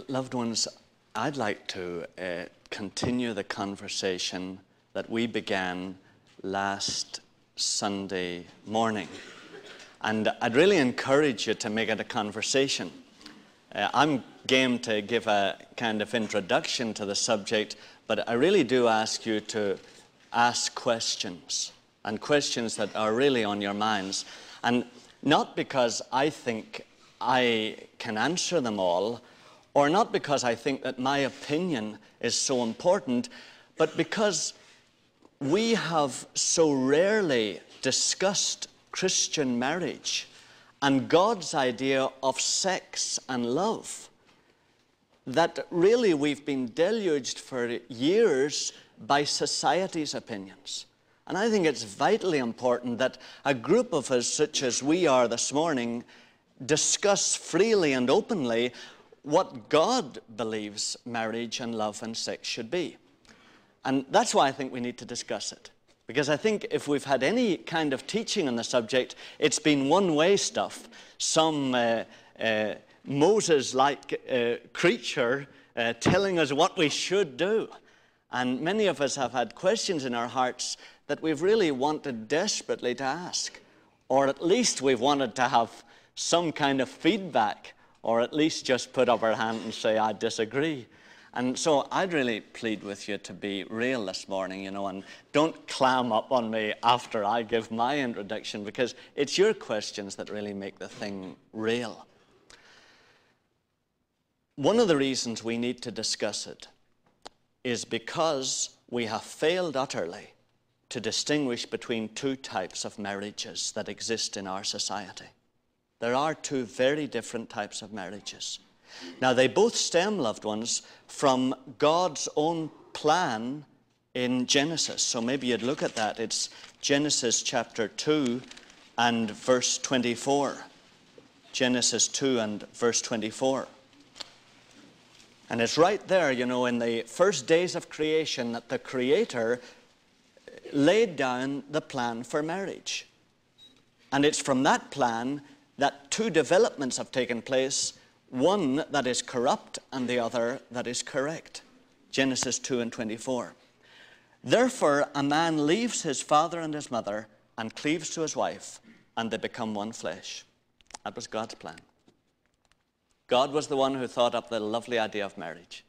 Loved ones, I'd like to continue the conversation that we began last Sunday morning. And I'd really encourage you to make it a conversation. I'm game to give a kind of introduction to the subject, but I really do ask you to ask questions, and questions that are really on your minds. And not because I think I can answer them all, or not because I think that my opinion is so important, but because we have so rarely discussed Christian marriage and God's idea of sex and love, that really we've been deluged for years by society's opinions. And I think it's vitally important that a group of us, such as we are this morning, discuss freely and openly what God believes marriage and love and sex should be. And that's why I think we need to discuss it. Because I think if we've had any kind of teaching on the subject, it's been one-way stuff. Some Moses-like creature telling us what we should do. And many of us have had questions in our hearts that we've really wanted desperately to ask. Or at least we've wanted to have some kind of feedback, or at least just put up our hand and say, I disagree. And so I'd really plead with you to be real this morning, and don't clam up on me after I give my introduction, because it's your questions that really make the thing real. One of the reasons we need to discuss it is because we have failed utterly to distinguish between two types of marriages that exist in our society. There are two very different types of marriages. Now, they both stem, loved ones, from God's own plan in Genesis. So maybe you'd look at that. It's Genesis chapter 2 and verse 24. Genesis 2 and verse 24. And it's right there, in the first days of creation, that the Creator laid down the plan for marriage. And it's from that plan that two developments have taken place, one that is corrupt and the other that is correct. Genesis 2 and 24. Therefore, a man leaves his father and his mother and cleaves to his wife, and they become one flesh. That was God's plan. God was the one who thought up the lovely idea of marriage.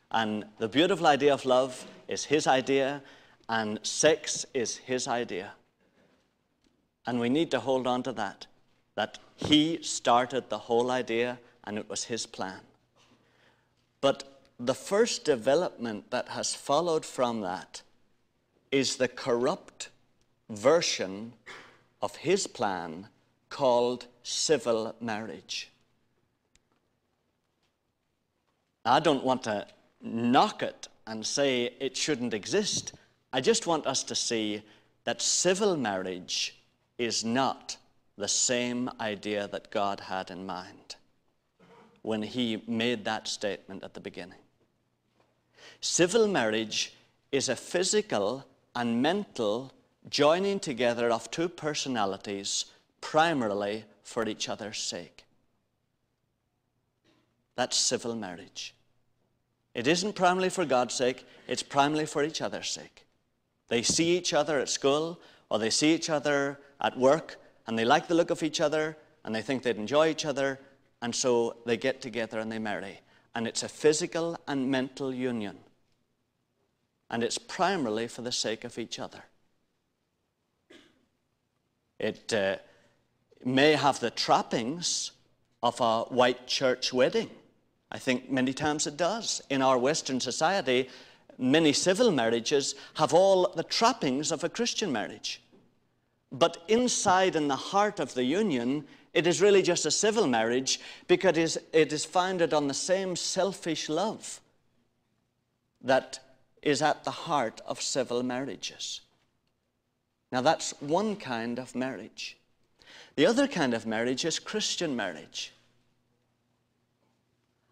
And the beautiful idea of love is His idea, and sex is His idea. And we need to hold on to that He started the whole idea, and it was His plan. But the first development that has followed from that is the corrupt version of His plan called civil marriage. I don't want to knock it and say it shouldn't exist. I just want us to see that civil marriage is not the same idea that God had in mind when He made that statement at the beginning. Civil marriage is a physical and mental joining together of two personalities primarily for each other's sake. That's civil marriage. It isn't primarily for God's sake, it's primarily for each other's sake. They see each other at school, or they see each other at work, and they like the look of each other, and they think they'd enjoy each other, and so they get together and they marry. And it's a physical and mental union. And it's primarily for the sake of each other. It may have the trappings of a white church wedding. I think many times it does. In our Western society, many civil marriages have all the trappings of a Christian marriage. But inside, in the heart of the union, it is really just a civil marriage, because it is founded on the same selfish love that is at the heart of civil marriages. Now, that's one kind of marriage. The other kind of marriage is Christian marriage.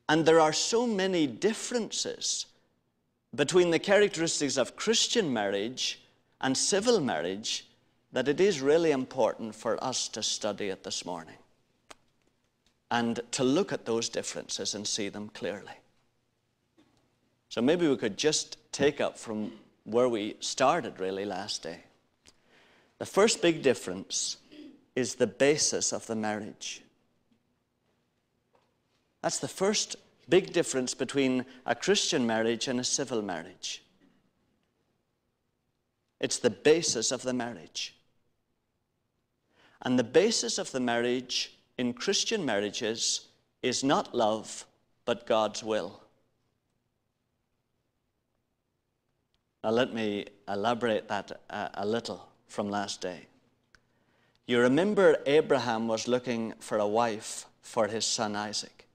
And there are so many differences between the characteristics of Christian marriage and civil marriage that it is really important for us to study it this morning. and to look at those differences and see them clearly. So maybe we could just take up from where we started really last day. The first big difference is the basis of the marriage. That's the first big difference between a Christian marriage and a civil marriage. It's the basis of the marriage. And the basis of the marriage in Christian marriages is not love, but God's will. Now let me elaborate that a little from last day. You remember Abraham was looking for a wife for his son Isaac.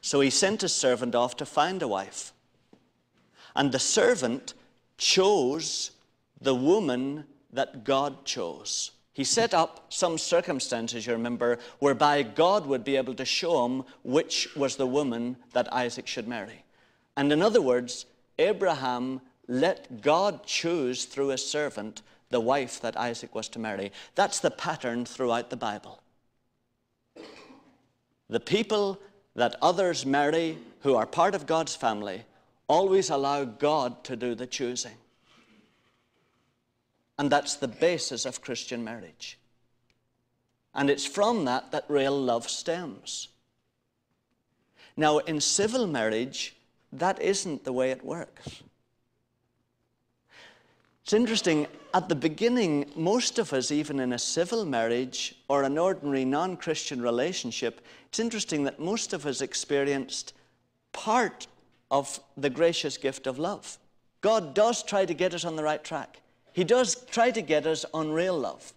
So he sent his servant off to find a wife. And the servant chose the woman that God chose. He set up some circumstances, you remember, whereby God would be able to show him which was the woman that Isaac should marry. And in other words, Abraham let God choose through his servant the wife that Isaac was to marry. That's the pattern throughout the Bible. The people that others marry who are part of God's family always allow God to do the choosing. And that's the basis of Christian marriage. And it's from that that real love stems. Now, in civil marriage, that isn't the way it works. It's interesting, at the beginning, most of us, even in a civil marriage or an ordinary non-Christian relationship, it's interesting that most of us experienced part of the gracious gift of love. God does try to get us on the right track. He does try to get us on real love.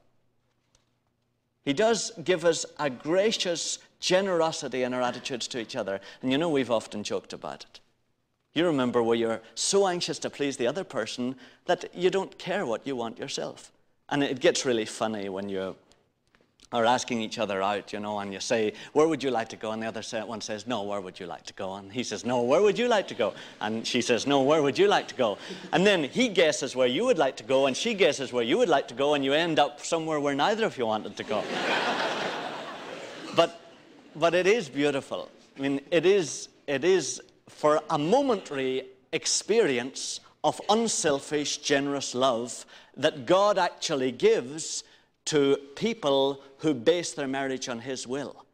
He does give us a gracious generosity in our attitudes to each other. And you know, we've often joked about it. You remember where you're so anxious to please the other person that you don't care what you want yourself. And it gets really funny when you are asking each other out, you know, and you say, where would you like to go? And the other one says, no, where would you like to go? And he says, no, where would you like to go? And she says, no, where would you like to go? And then he guesses where you would like to go, and she guesses where you would like to go, and you end up somewhere where neither of you wanted to go. But it is beautiful. I mean, it is for a momentary experience of unselfish, generous love that God actually gives to people who base their marriage on His will.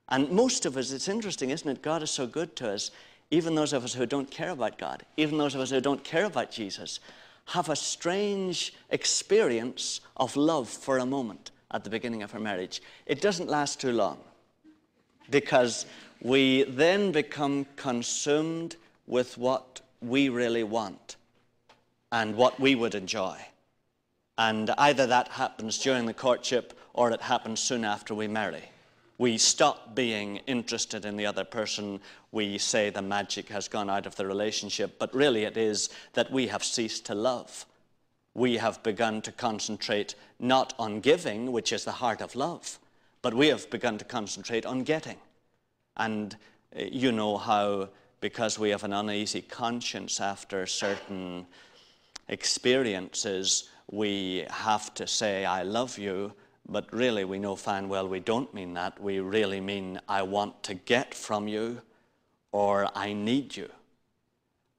And most of us, it's interesting, isn't it? God is so good to us. Even those of us who don't care about God, even those of us who don't care about Jesus, have a strange experience of love for a moment at the beginning of our marriage. It doesn't last too long, because we then become consumed with what we really want and what we would enjoy. And either that happens during the courtship or it happens soon after we marry. We stop being interested in the other person. We say the magic has gone out of the relationship, but really it is that we have ceased to love. We have begun to concentrate not on giving, which is the heart of love, but we have begun to concentrate on getting. And you know how, because we have an uneasy conscience after certain experiences, we have to say, I love you, but really we know fine well we don't mean that. We really mean, I want to get from you, or I need you.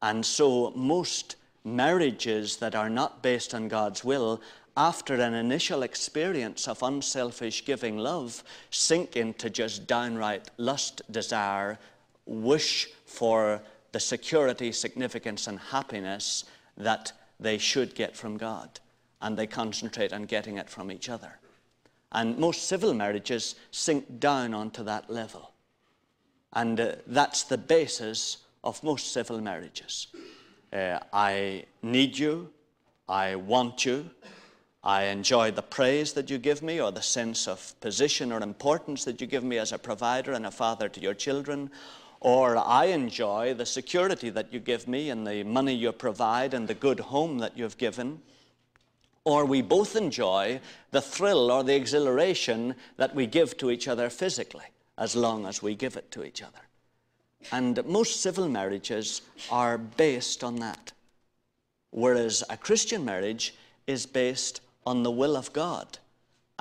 And so most marriages that are not based on God's will, after an initial experience of unselfish giving love, sink into just downright lust, desire, wish for the security, significance, and happiness that they should get from God. And they concentrate on getting it from each other. And most civil marriages sink down onto that level. And that's the basis of most civil marriages. I need you, I want you, I enjoy the praise that you give me, or the sense of position or importance that you give me as a provider and a father to your children, or I enjoy the security that you give me and the money you provide and the good home that you've given, or we both enjoy the thrill or the exhilaration that we give to each other physically, as long as we give it to each other. And most civil marriages are based on that, whereas a Christian marriage is based on the will of God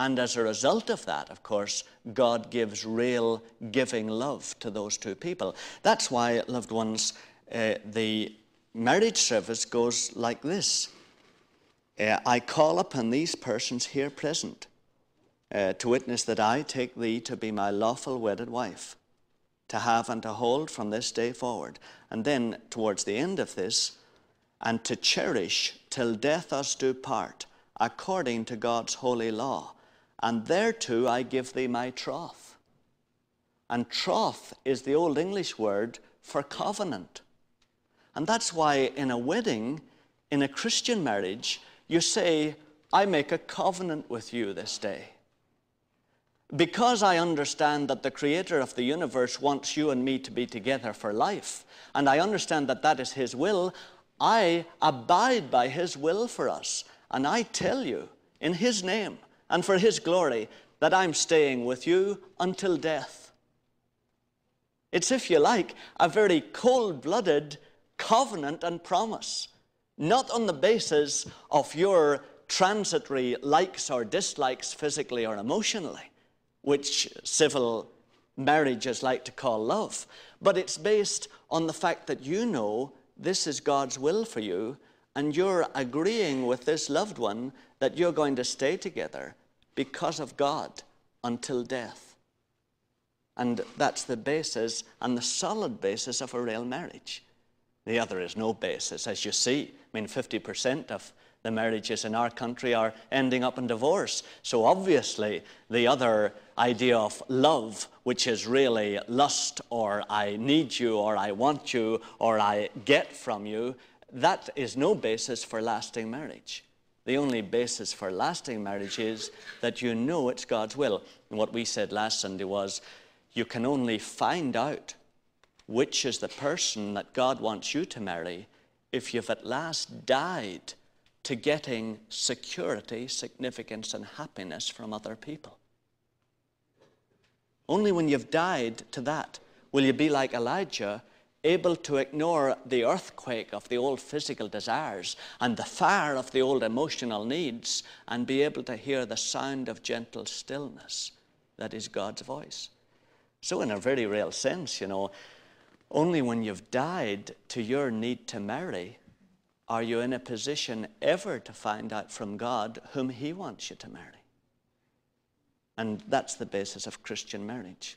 And as a result of that, of course, God gives real giving love to those two people. That's why, loved ones, the marriage service goes like this. I call upon these persons here present to witness that I take thee to be my lawful wedded wife, to have and to hold from this day forward. And then towards the end of this, and to cherish till death us do part, according to God's holy law. And thereto I give thee my troth. And troth is the old English word for covenant. And that's why in a wedding, in a Christian marriage, you say, I make a covenant with you this day. Because I understand that the Creator of the universe wants you and me to be together for life, and I understand that that is His will, I abide by His will for us. And I tell you, in His name and for His glory, that I'm staying with you until death. It's, if you like, a very cold-blooded covenant and promise, not on the basis of your transitory likes or dislikes physically or emotionally, which civil marriages like to call love, but it's based on the fact that you know this is God's will for you, and you're agreeing with this loved one that you're going to stay together because of God until death. And that's the basis and the solid basis of a real marriage. The other is no basis, as you see. I mean, 50% of the marriages in our country are ending up in divorce. So obviously, the other idea of love, which is really lust, or I need you, or I want you, or I get from you, that is no basis for lasting marriage. The only basis for lasting marriage is that you know it's God's will. And what we said last Sunday was, you can only find out which is the person that God wants you to marry if you've at last died to getting security, significance, and happiness from other people. Only when you've died to that will you be like Elijah, able to ignore the earthquake of the old physical desires and the fire of the old emotional needs, and be able to hear the sound of gentle stillness that is God's voice. So in a very real sense, you know, only when you've died to your need to marry are you in a position ever to find out from God whom He wants you to marry. And that's the basis of Christian marriage.